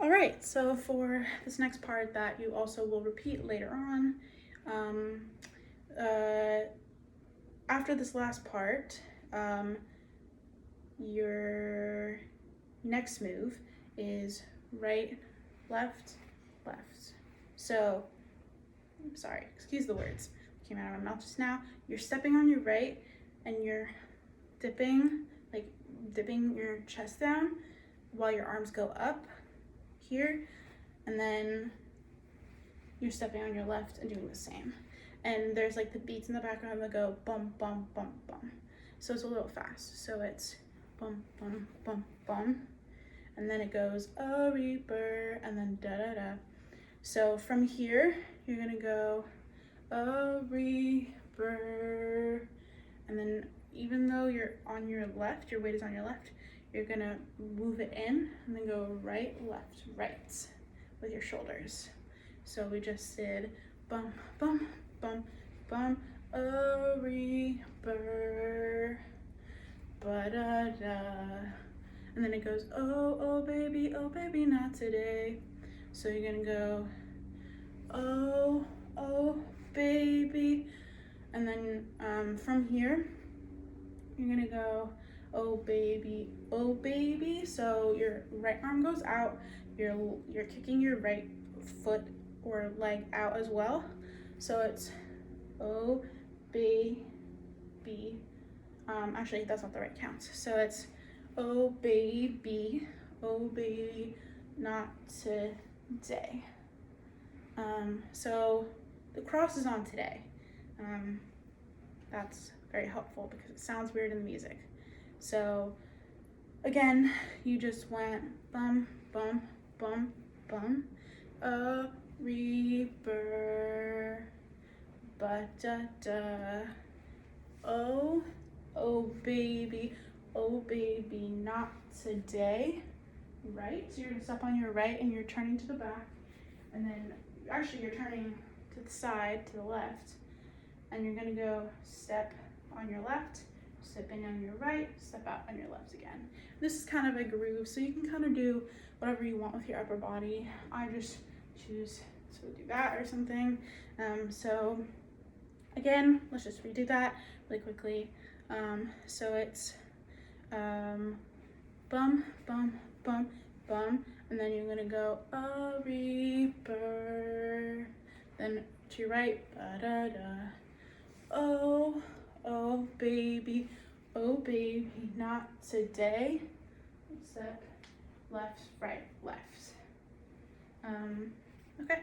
All right, so for this next part that you also will repeat later on, um, uh, after this last part, your next move is right, left, left. So, sorry, excuse the words, came out of my mouth just now. You're stepping on your right and you're dipping your chest down while your arms go up here, and then you're stepping on your left and doing the same. And there's like the beats in the background that go bum, bum, bum, bum. So it's a little fast. So it's bum, bum, bum, bum. And then it goes a reaper, and then da da da. So from here, you're gonna go a reaper, and then even though you're on your left, your weight is on your left, you're gonna move it in and then go right, left, right with your shoulders. So we just did bum, bum, bum, bum, a reaper, ba-da-da. And then it goes, oh, oh baby, not today. So you're gonna go, oh, oh, baby. And then from here, you're gonna go, oh baby, oh baby. So your right arm goes out, you're kicking your right foot or leg out as well. So it's oh baby. Actually that's not the right count. So it's oh baby, not today. So the cross is on today. That's very helpful because it sounds weird in the music. So again, you just went bum, bum, bum, bum, a reaper, ba-da-da, oh, oh baby, not today, right? So you're gonna step on your right and you're turning to the back, and then actually you're turning to the side, to the left, and you're gonna go step on your left, step in on your right, step out on your left again. This is kind of a groove, so you can kind of do whatever you want with your upper body. I just choose to do that or something. So again, let's just redo that really quickly. So it's bum, bum, bum, bum, and then you're gonna go a reaper, then to your right, ba-da-da, oh, oh baby, not today, step left, right, left. Okay,